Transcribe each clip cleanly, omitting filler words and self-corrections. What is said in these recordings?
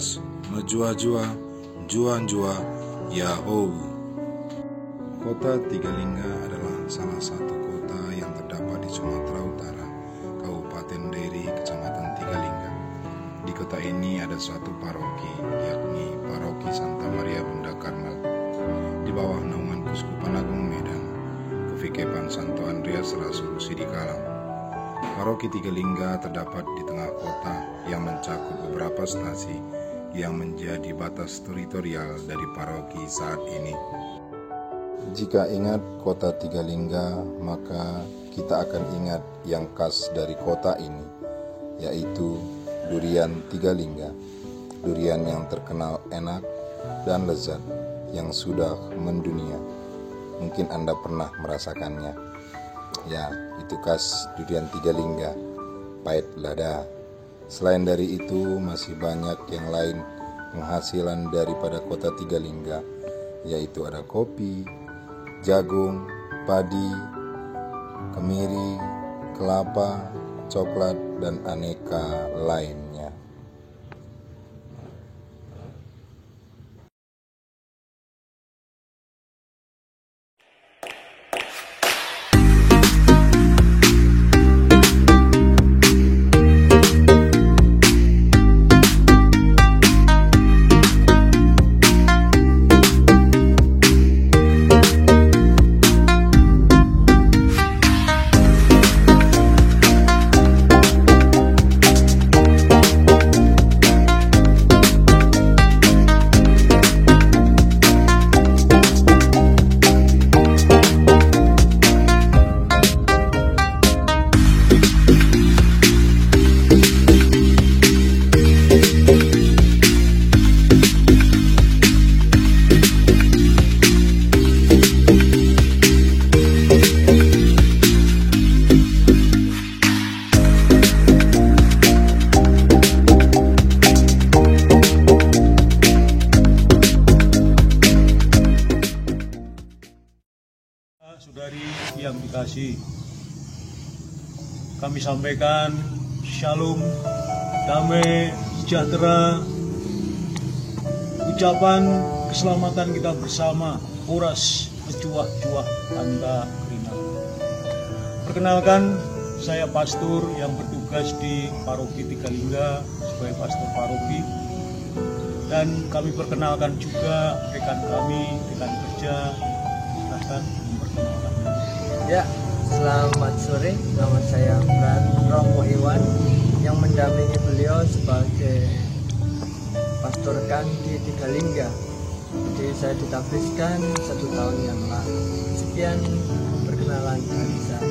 Tugas Mejua-jua, Jua-jua, Yahoo. Kota Tigalingga adalah salah satu kota yang terdapat di Sumatera Utara, Kabupaten Deri, Kecamatan Tigalingga. Di kota ini ada suatu paroki, yakni Paroki Santa Maria Bunda Karmel, di bawah naungan Kuskupan Agung Medan, Kevikepan Santo Andreas Rasul Sidikalang. Paroki Tigalingga terdapat di tengah kota yang mencakup beberapa stasi yang menjadi batas teritorial dari paroki saat ini. Jika ingat kota Tigalingga, maka kita akan ingat yang khas dari kota ini, yaitu durian Tigalingga. Durian yang terkenal enak dan lezat, yang sudah mendunia. Mungkin Anda pernah merasakannya. Ya, itu khas durian Tigalingga, pahit lada. Selain dari itu, masih banyak yang lain penghasilan daripada kota Tigalingga, yaitu ada kopi, jagung, padi, kemiri, kelapa, coklat, dan aneka lainnya. Saudari yang dikasih, kami sampaikan shalom, damai, sejahtera, ucapan keselamatan kita bersama, uras, mencuah-cuah, anta kerina. Perkenalkan, saya pastor yang bertugas di Paroki Tigalingga sebagai pastor paroki, dan kami perkenalkan juga rekan kami, rekan kerja. Silahkan memperkenalkan. Ya, selamat sore. Nama saya Bran Romo Iwan yang mendampingi beliau sebagai pastor kan di Tigalingga. Jadi saya ditafsirkan 1 tahun yang lalu. Sekian perkenalan dari saya.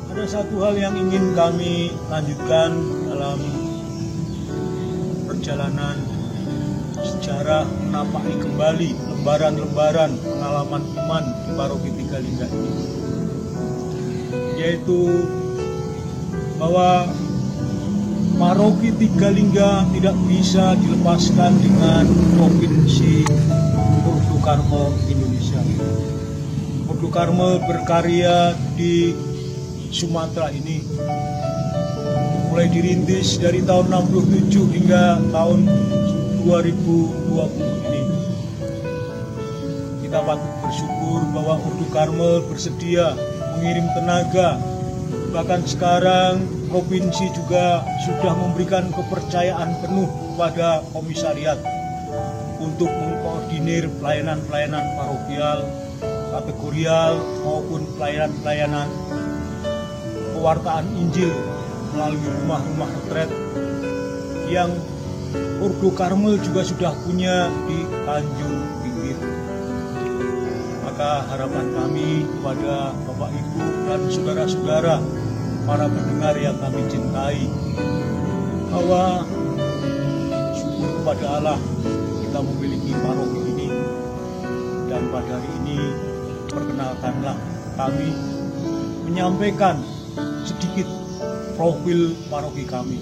Ada satu hal yang ingin kami lanjutkan dalam perjalanan sejarah menapaki kembali lembaran-lembaran pengalaman iman di Paroki Tigalingga ini, yaitu bahwa Paroki Tigalingga tidak bisa dilepaskan dengan Provinsi Ordo Karmel Indonesia. Ordo Karmel berkarya di Sumatera ini mulai dirintis dari tahun 67 hingga tahun 2020 ini. Kita patut bersyukur bahwa Ordo Karmel bersedia mengirim tenaga. Bahkan sekarang provinsi juga sudah memberikan kepercayaan penuh kepada komisariat untuk mengkoordinir pelayanan-pelayanan parokial, kategorial maupun pelayanan-pelayanan pewartaan Injil melalui rumah-rumah retret yang Ordo Karmel juga sudah punya di Tanjung Pinggir. Maka harapan kami kepada Bapak Ibu dan saudara-saudara, para pendengar yang kami cintai, bahwa syukur kepada Allah kita memiliki paroki ini. Dan pada hari ini perkenalkanlah kami menyampaikan sedikit profil paroki kami.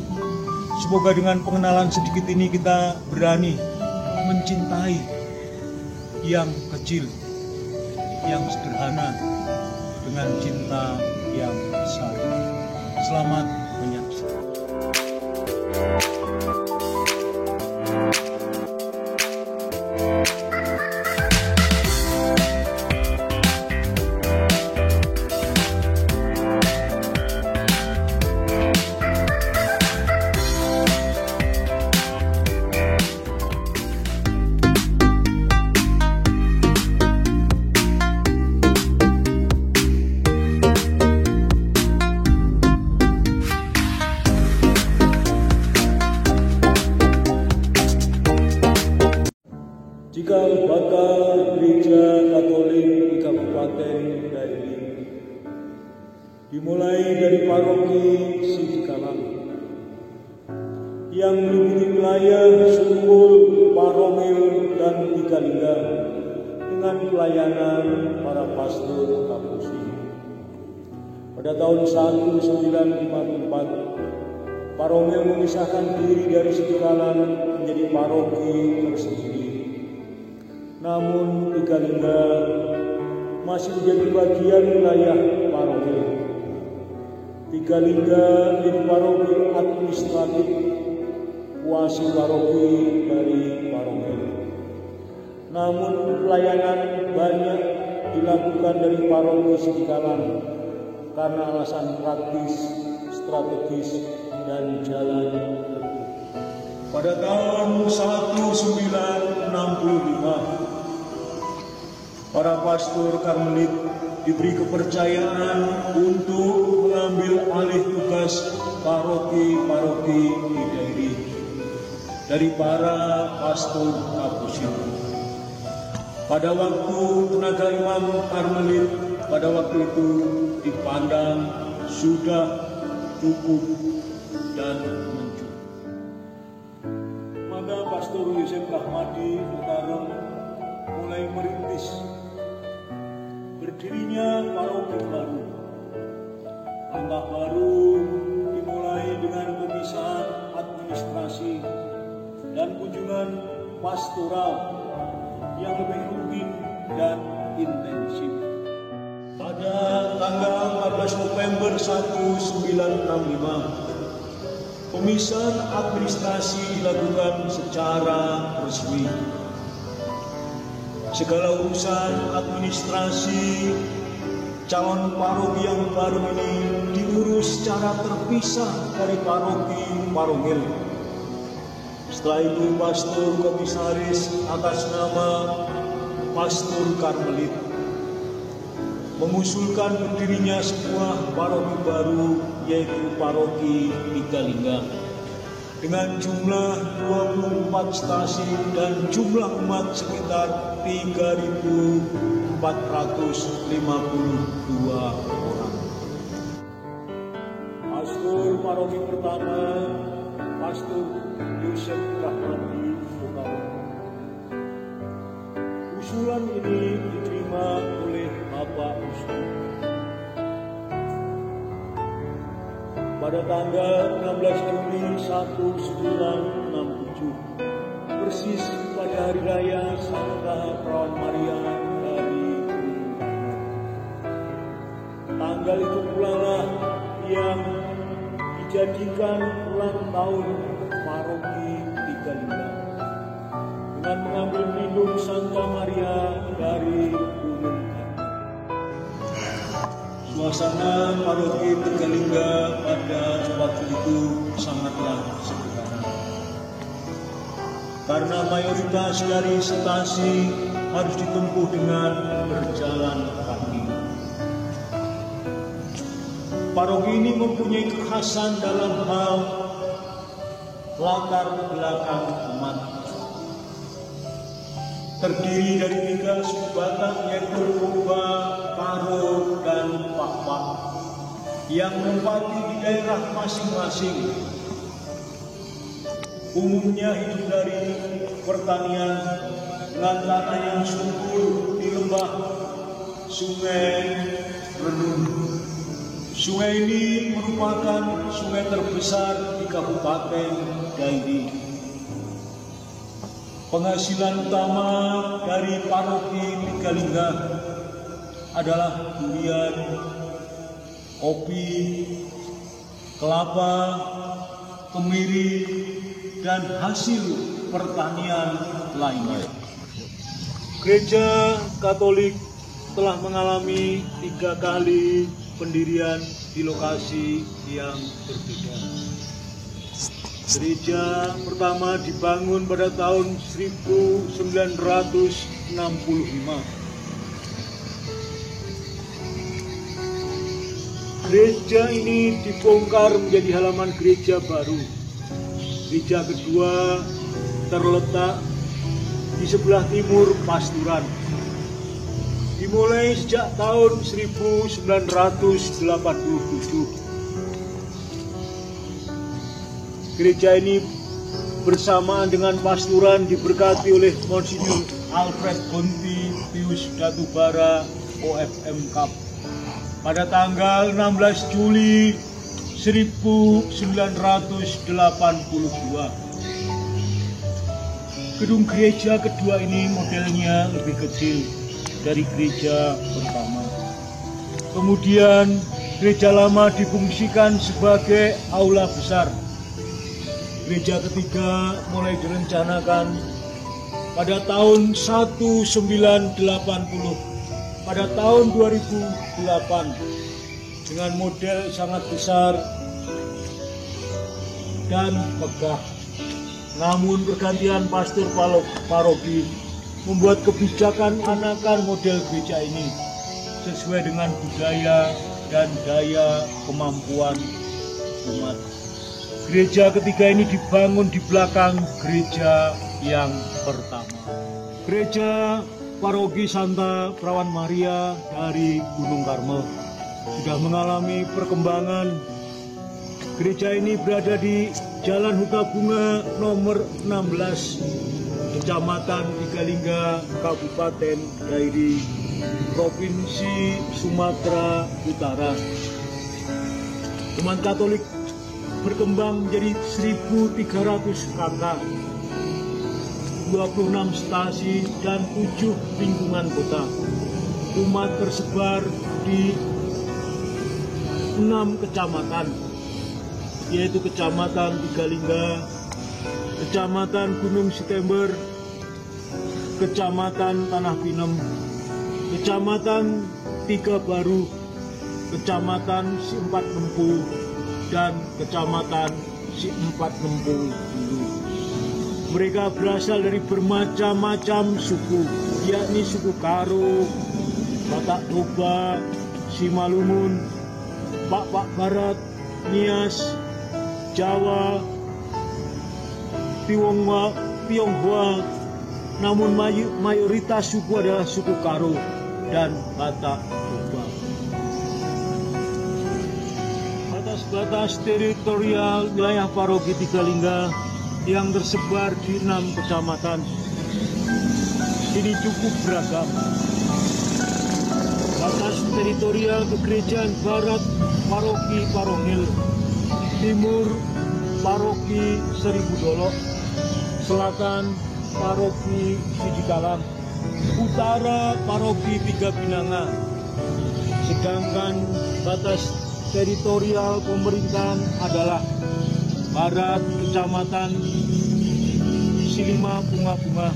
Semoga dengan pengenalan sedikit ini kita berani mencintai yang kecil, yang sederhana dengan cinta yang besar. Selamat menyaksikan. Cikal bakal Gereja Katolik di Kabupaten Dairi, dimulai dari paroki Sidikalang yang meliputi wilayah Sungkul, Paromil, dan Tikalingga dengan pelayanan para pastor Kapusi. Pada tahun 1954, Paromil memisahkan diri dari Sidikalang menjadi paroki tersendiri. Namun Tikalingga masih menjadi bagian wilayah Paromil. Tikalingga menjadi paroki administratif, kuasi paroki dari Paromil. Namun pelayanan banyak dilakukan dari paroki Sidikalang karena alasan praktis, strategis, dan jalan tertentu. Pada tahun 1965, para pastor Karmelit diberi kepercayaan untuk mengambil alih tugas paroki-paroki di Dairi dari para pastor Kapusi. Pada waktu tenaga imam Karmelit pada waktu itu dipandang sudah cukup dan mencukupi. Maka Pastor Yosef Rahmadi Mutarem mulai merintis berdirinya paroki baru. Langkah baru dimulai dengan pemisahan administrasi dan kunjungan pastoral yang lebih rutin dan intensif. Pada tanggal 14 November 1965, pemisahan administrasi dilakukan secara resmi. Segala urusan administrasi calon paroki yang baru ini diurus secara terpisah dari paroki Paromil. Setelah itu pastor komisaris atas nama Pastor Karmelit mengusulkan berdirinya sebuah paroki baru, yaitu paroki Tikalingga dengan jumlah 24 stasiun dan jumlah umat sekitar 3.452 orang. Pastor paroki pertama, Pastor Yosef Rahmadi Mutarem. Usulan ini diterima oleh Bapak Uskup. Pada tanggal 16 Juli 1967, persis pada hari raya Santa Perawan Maria dari Gunung Karno. Tanggal itu pula lah yang dijadikan ulang tahun paroki Tikalingga dengan mengambil lindung Santa Maria dari Gunung Karno. Suasana paroki Tikalingga pada waktu itu sangatlah sederhana. Karena mayoritas dari stasi harus ditempuh dengan berjalan kaki. Paroki ini mempunyai kekhasan dalam hal latar belakang umat. Terdiri dari 3 suku Batak, yaitu Purba, Karo, dan Pakpak, yang menempati di daerah masing-masing. Umumnya hidup dari pertanian dengan tanah yang subur di lembah Sungai Renung. Sungai ini merupakan sungai terbesar di Kabupaten Dairi. Penghasilan utama dari paroki Tikalingga adalah durian, kopi, kelapa, kemiri, dan hasil pertanian lainnya. Gereja Katolik telah mengalami 3 kali pendirian di lokasi yang berbeda. Gereja pertama dibangun pada tahun 1965. Gereja ini dibongkar menjadi halaman gereja baru. Gereja kedua terletak di sebelah timur Pasturan. Dimulai sejak tahun 1987. Gereja ini bersamaan dengan Pasturan diberkati oleh Monsinyur Alfred Gonti Pius Datubara OFM Kap pada tanggal 16 Juli 1982. Gedung gereja kedua ini modelnya lebih kecil dari gereja pertama. Kemudian gereja lama difungsikan sebagai aula besar. Gereja ketiga mulai direncanakan pada tahun 1980, pada tahun 2008 dengan model sangat besar dan megah. Namun pergantian pastor paroki membuat kebijakan anakan model gereja ini sesuai dengan budaya dan daya kemampuan umat. Gereja ketiga ini dibangun di belakang gereja yang pertama. Gereja Paroki Santa Perawan Maria dari Gunung Karmel sudah mengalami perkembangan. Gereja ini berada di Jalan Huta Bunga nomor 16, Kecamatan Tigalingga, Kabupaten Dairi, Provinsi Sumatera Utara. Umat Katolik berkembang menjadi 1.300 kakak, 26 stasi dan 7 lingkungan kota. Umat tersebar di 6 kecamatan, yaitu Kecamatan Tigalingga, Kecamatan Gunung Sitember, Kecamatan Tanah Pinem, Kecamatan Tiga Baru, Kecamatan Si-Empat Lempu, dan Kecamatan Si-Empat Lempu Dulu. Mereka berasal dari bermacam-macam suku, yakni suku Karo, Batak Toba, Simalungun, Pak Barat, Nias, Jawa, Tionghoa, namun mayoritas suku adalah suku Karo dan Batak Toba. Batas teritorial wilayah Paroki Tigalingga yang tersebar di 6 kecamatan ini cukup beragam. Batas teritorial kegerejaan Barat Paroki Parongil, Timur Paroki Seribu Dolok, Selatan Paroki Sijikalang, Utara Paroki Tiga Pinanga. Sedangkan batas teritorial pemerintahan adalah Barat Kecamatan Silima Bunga-Bunga,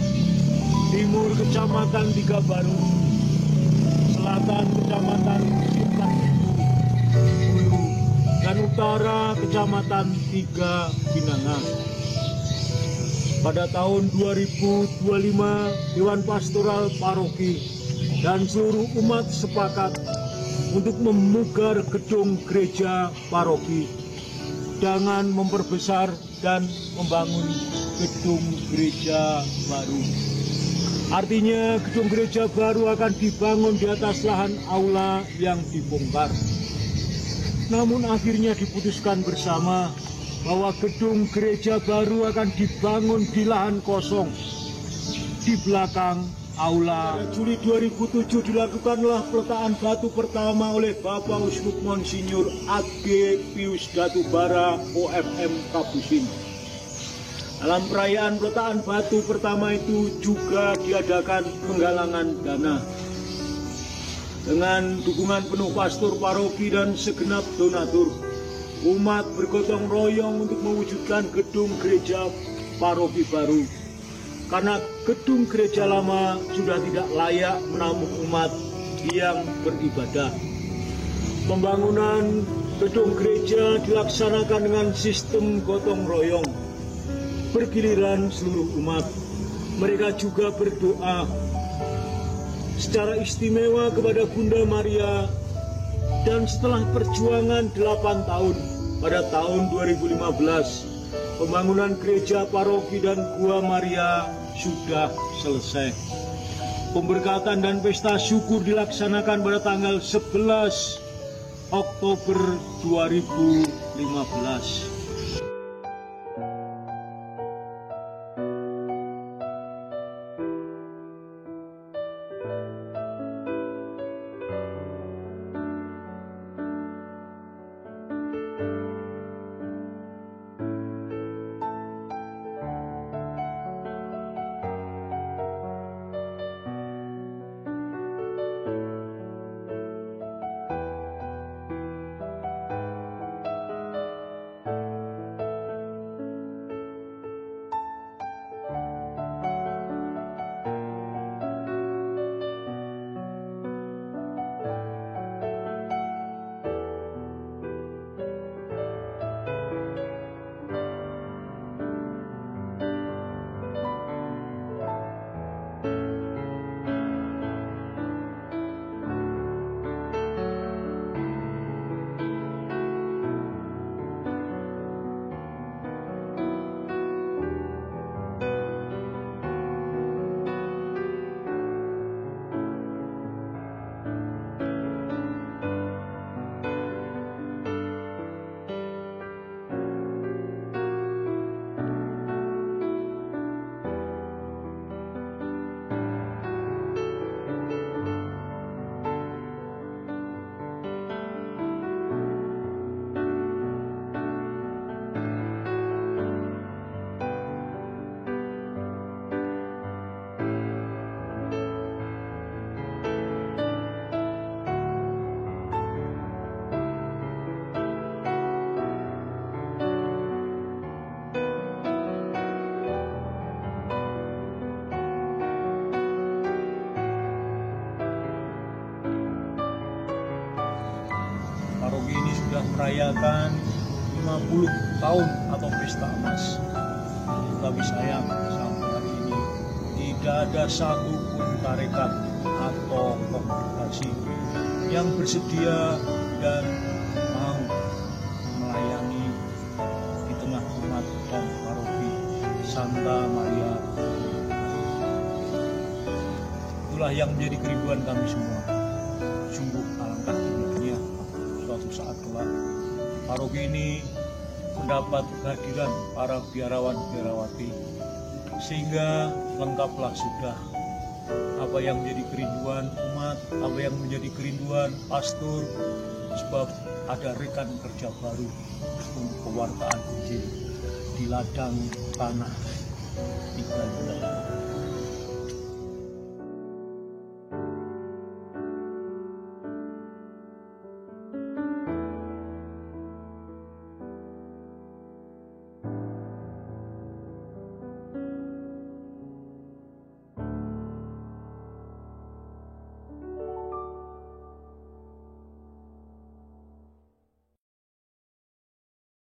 Timur Kecamatan Tiga Baru, Selatan Kecamatan Si-Empat Dulu, dan Utara Kecamatan Tiga Pinanga. Pada tahun 2025, Dewan Pastoral Paroki dan seluruh umat sepakat untuk memugar gedung gereja paroki dengan memperbesar dan membangun gedung gereja baru. Artinya gedung gereja baru akan dibangun di atas lahan aula yang dibongkar. Namun akhirnya diputuskan bersama bahwa gedung gereja baru akan dibangun di lahan kosong di belakang aula. Pada Juli 2007 dilakukanlah peletakan batu pertama oleh Bapak Uskup Monsinyur A.G. Pius Datubara OFM Kapusin. Dalam perayaan peletakan batu pertama itu juga diadakan penggalangan dana. Dengan dukungan penuh pastor paroki dan segenap donatur, umat bergotong royong untuk mewujudkan gedung gereja paroki baru. Karena gedung gereja lama sudah tidak layak menampung umat yang beribadah. Pembangunan gedung gereja dilaksanakan dengan sistem gotong royong, bergiliran seluruh umat. Mereka juga berdoa secara istimewa kepada Bunda Maria. Dan setelah perjuangan 8 tahun, pada tahun 2015, pembangunan gereja paroki dan Gua Maria sudah selesai. Pemberkatan dan pesta syukur dilaksanakan pada tanggal 11 Oktober 2015. Paroki ini sudah merayakan 50 tahun atau pesta emas. Kami sayang sampai hari ini tidak ada satu pun tarekat atau kongregasi yang bersedia dan mau melayani di tengah umat dan paroki Santa Maria. Itulah yang menjadi kerinduan kami semua. Sungguh alangkah indahnya suatu saat kelak paroki ini mendapat kehadiran para biarawan-biarawati, sehingga lengkaplah sudah apa yang menjadi kerinduan umat, apa yang menjadi kerinduan pastor, sebab ada rekan kerja baru untuk pewartaan Injil di ladang tanah 13